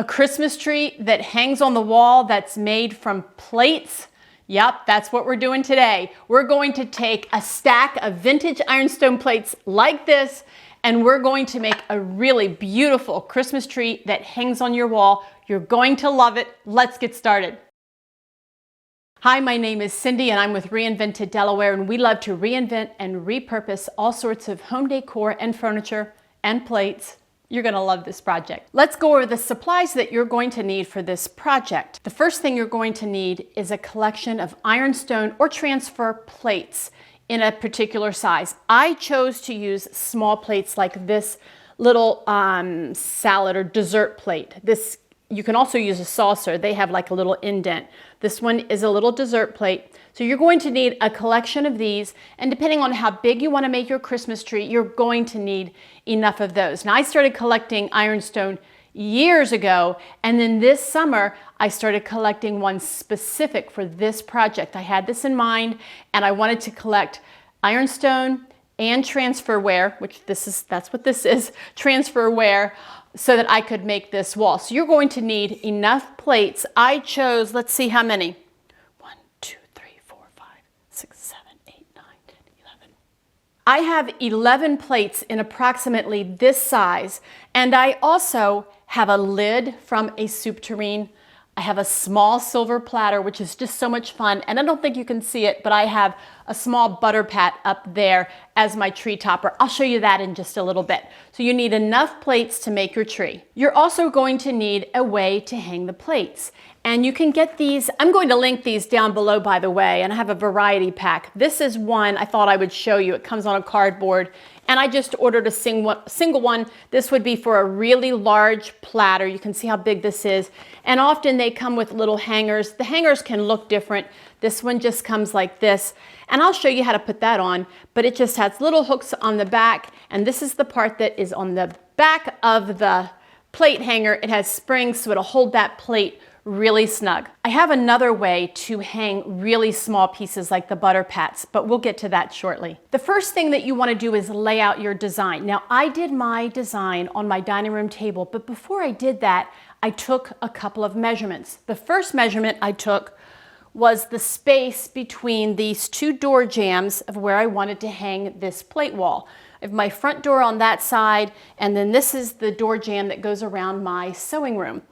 A Christmas tree that hangs on the wall that's made from plates. Yep, that's what we're doing today. We're going to take a stack of vintage ironstone plates like this, and we're going to make a really beautiful Christmas tree that hangs on your wall. You're going to love it. Let's get started. Hi, my name is Cindy and I'm with Reinvented Delaware, and we love to reinvent and repurpose all sorts of home decor and furniture and plates. You're going to love this project. Let's go over the supplies that you're going to need for this project. The first thing you're going to need is a collection of ironstone or transfer plates in a particular size. I chose to use small plates like this little salad or dessert plate. You can also use a saucer. They have like a little indent. This one is a little dessert plate. So you're going to need a collection of these, and depending on how big you want to make your Christmas tree, you're going to need enough of those. Now, I started collecting ironstone years ago, and then this summer I started collecting one specific for this project. I had this in mind, and I wanted to collect ironstone and transferware, which that's what this is, transferware, so that I could make this wall. So you're going to need enough plates. I chose, let's see how many. 1, 2, 3, 4, 5, 6, 7, 8, 9, 10, 11. I have 11 plates in approximately this size, and I also have a lid from a soup tureen. I have a small silver platter, which is just so much fun, and I don't think you can see it, but I have a small butter pat up there as my tree topper. I'll show you that in just a little bit. So you need enough plates to make your tree. You're also going to need a way to hang the plates. And you can get these, I'm going to link these down below, by the way, and I have a variety pack. This is one I thought I would show you. It comes on a cardboard, and I just ordered a single one. This would be for a really large platter. You can see how big this is. And often they come with little hangers. The hangers can look different. This one just comes like this, and I'll show you how to put that on, but it just has little hooks on the back, and this is the part that is on the back of the plate hanger. It has springs, so it'll hold that plate really snug. I have another way to hang really small pieces like the butter pats, but we'll get to that shortly. The first thing that you want to do is lay out your design. Now, I did my design on my dining room table, but before I did that, I took a couple of measurements. The first measurement I took was the space between these two door jambs of where I wanted to hang this plate wall. I have my front door on that side, and then this is the door jamb that goes around my sewing room.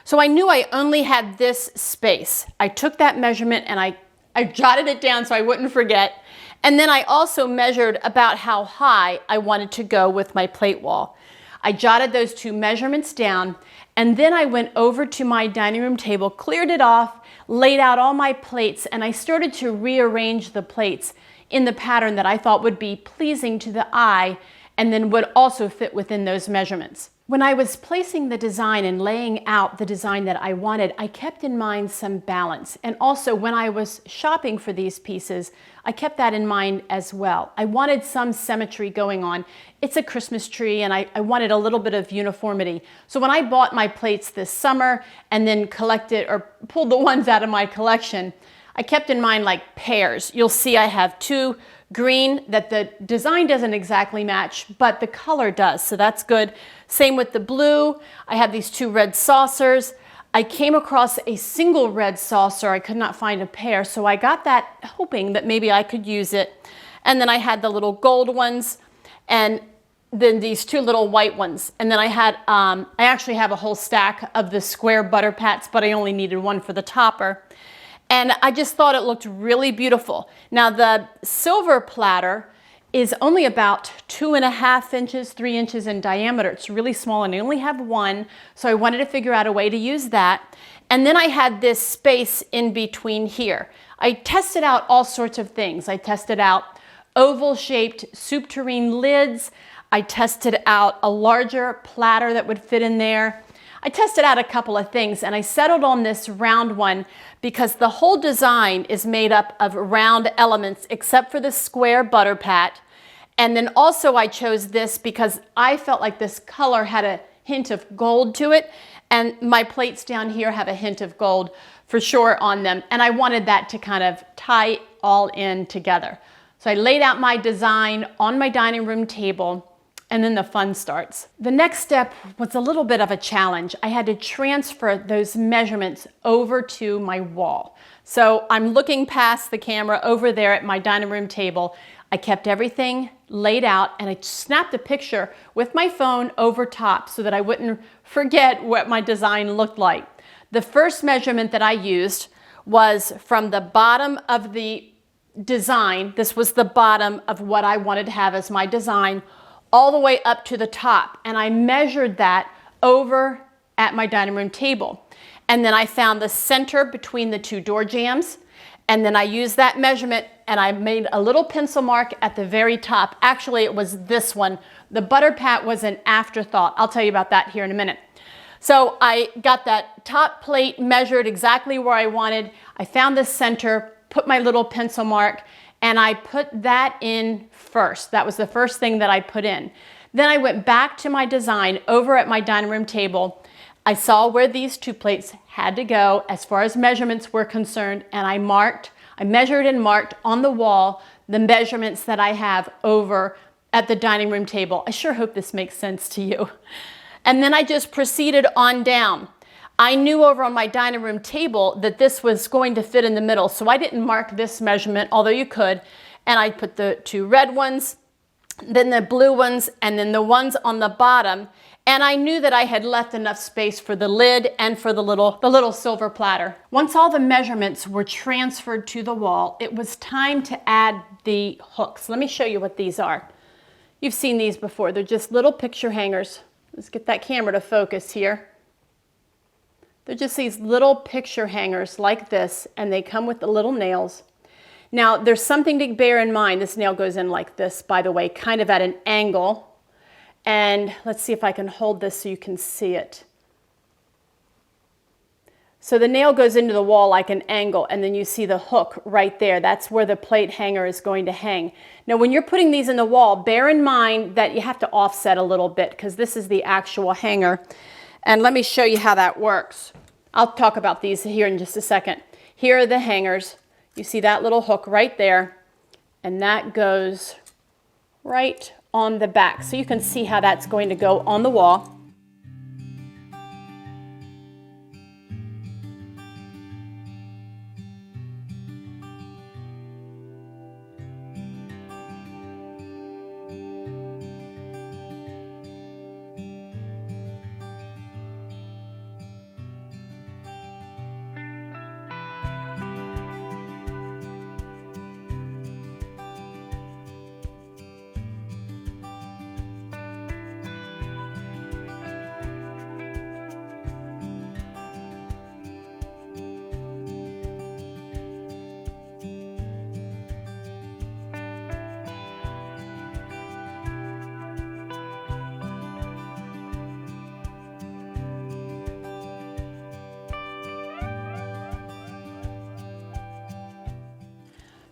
So I knew I only had this space. I took that measurement and I jotted it down so I wouldn't forget. And then I also measured about how high I wanted to go with my plate wall. I jotted those two measurements down, and then I went over to my dining room table, cleared it off, laid out all my plates, and I started to rearrange the plates in the pattern that I thought would be pleasing to the eye and then would also fit within those measurements. When I was placing the design and laying out the design that I wanted, I kept in mind some balance. And also when I was shopping for these pieces, I kept that in mind as well. I wanted some symmetry going on. It's a Christmas tree, and I wanted a little bit of uniformity. So when I bought my plates this summer and then collected or pulled the ones out of my collection, I kept in mind like pairs. You'll see I have two green that the design doesn't exactly match, but the color does, so that's good. Same with the blue. I have these two red saucers. I came across a single red saucer. I could not find a pair, so I got that hoping that maybe I could use it. And then I had the little gold ones, and then these two little white ones. And then I actually have a whole stack of the square butter pats, but I only needed one for the topper. And I just thought it looked really beautiful. Now, the silver platter is only about 2.5 inches, 3 inches in diameter. It's really small, and I only have one, so I wanted to figure out a way to use that. And then I had this space in between here. I tested out all sorts of things. I tested out oval-shaped soup tureen lids. I tested out a larger platter that would fit in there. I tested out a couple of things, and I settled on this round one because the whole design is made up of round elements except for the square butter pat. And then also I chose this because I felt like this color had a hint of gold to it, and my plates down here have a hint of gold for sure on them, and I wanted that to kind of tie all in together. So I laid out my design on my dining room table. And then the fun starts. The next step was a little bit of a challenge. I had to transfer those measurements over to my wall. So I'm looking past the camera over there at my dining room table. I kept everything laid out and I snapped a picture with my phone over top so that I wouldn't forget what my design looked like. The first measurement that I used was from the bottom of the design. This was the bottom of what I wanted to have as my design, all the way up to the top. And I measured that over at my dining room table. And then I found the center between the two door jambs. And then I used that measurement and I made a little pencil mark at the very top. Actually, it was this one. The butter pat was an afterthought. I'll tell you about that here in a minute. So I got that top plate measured exactly where I wanted. I found the center, put my little pencil mark, and I put that in first. That was the first thing that I put in. Then I went back to my design over at my dining room table. I saw where these two plates had to go as far as measurements were concerned, and I measured and marked on the wall the measurements that I have over at the dining room table. I sure hope this makes sense to you. And then I just proceeded on down. I knew over on my dining room table that this was going to fit in the middle, so I didn't mark this measurement, although you could. And I put the two red ones, then the blue ones, and then the ones on the bottom. And I knew that I had left enough space for the lid and for the little silver platter. Once all the measurements were transferred to the wall, it was time to add the hooks. Let me show you what these are. You've seen these before. They're just little picture hangers. Let's get that camera to focus here. They're just these little picture hangers like this, and they come with the little nails. Now, there's something to bear in mind. This nail goes in like this, by the way, kind of at an angle. And let's see if I can hold this so you can see it. So the nail goes into the wall like an angle, and then you see the hook right there. That's where the plate hanger is going to hang. Now, when you're putting these in the wall, bear in mind that you have to offset a little bit because this is the actual hanger. And let me show you how that works. I'll talk about these here in just a second. Here are the hangers. You see that little hook right there, and that goes right on the back. So you can see how that's going to go on the wall.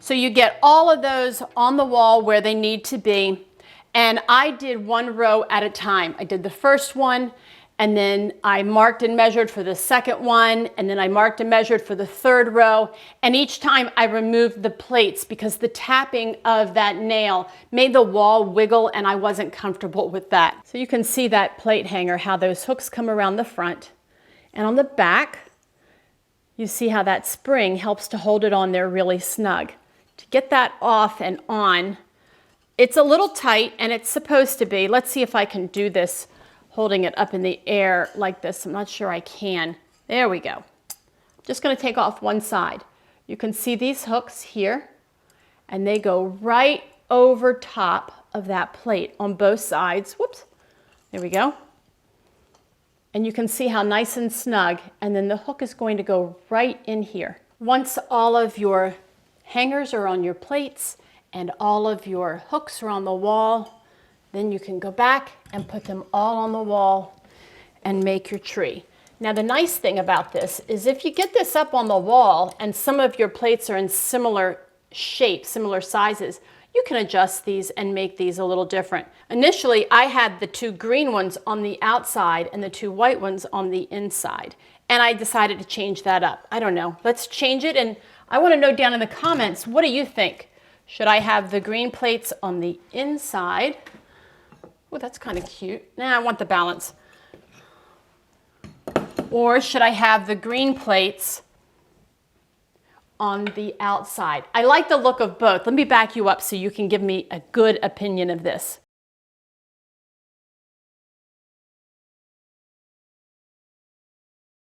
So you get all of those on the wall where they need to be. And I did one row at a time. I did the first one, and then I marked and measured for the second one, and then I marked and measured for the third row. And each time I removed the plates because the tapping of that nail made the wall wiggle, and I wasn't comfortable with that. So you can see that plate hanger, how those hooks come around the front. And on the back, you see how that spring helps to hold it on there really snug. To get that off and on, it's a little tight, and it's supposed to be. Let's see if I can do this holding it up in the air like this. I'm not sure I can. There we go. Just going to take off one side. You can see these hooks here, and they go right over top of that plate on both sides. Whoops. There we go. And you can see how nice and snug, and then the hook is going to go right in here. Once all of your hangers are on your plates and all of your hooks are on the wall, then you can go back and put them all on the wall and make your tree. Now, the nice thing about this is if you get this up on the wall and some of your plates are in similar shapes, similar sizes, you can adjust these and make these a little different. Initially, I had the two green ones on the outside and the two white ones on the inside, and I decided to change that up. I don't know. Let's change it, and I want to know down in the comments, what do you think? Should I have the green plates on the inside, Oh, that's kind of cute. Nah, I want the balance. Or should I have the green plates on the outside? I like the look of both. Let me back you up so you can give me a good opinion of this.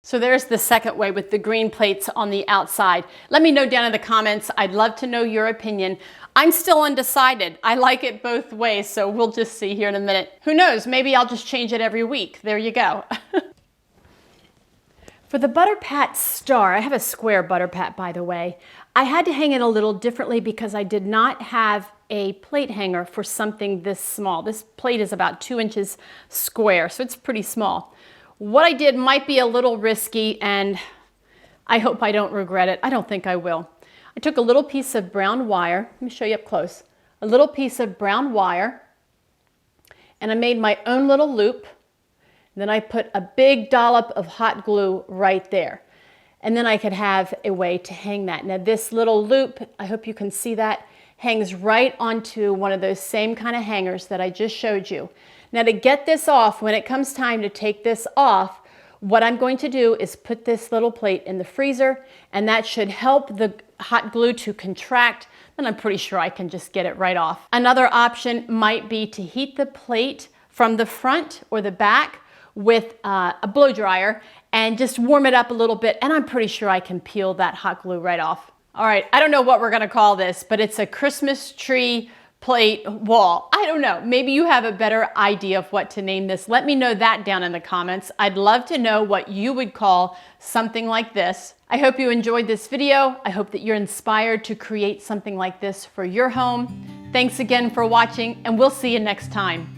So there's the second way with the green plates on the outside. Let me know down in the comments. I'd love to know your opinion. I'm still undecided. I like it both ways, so we'll just see here in a minute. Who knows, maybe I'll just change it every week. There you go. For the Butter Pat star, I have a square Butter Pat, by the way. I had to hang it a little differently because I did not have a plate hanger for something this small. This plate is about 2 inches square, so it's pretty small. What I did might be a little risky, and I hope I don't regret it. I don't think I will. I took a little piece of brown wire. Let me show you up close. A little piece of brown wire, and I made my own little loop. Then I put a big dollop of hot glue right there. And then I could have a way to hang that. Now this little loop, I hope you can see that, hangs right onto one of those same kind of hangers that I just showed you. Now to get this off, when it comes time to take this off, what I'm going to do is put this little plate in the freezer, and that should help the hot glue to contract. Then I'm pretty sure I can just get it right off. Another option might be to heat the plate from the front or the back with a blow dryer and just warm it up a little bit, and I'm pretty sure I can peel that hot glue right off. All right, I don't know what we're gonna call this, but it's a Christmas tree plate wall. I don't know, maybe you have a better idea of what to name this. Let me know that down in the comments. I'd love to know what you would call something like this. I hope you enjoyed this video. I hope that you're inspired to create something like this for your home. Thanks again for watching, and we'll see you next time.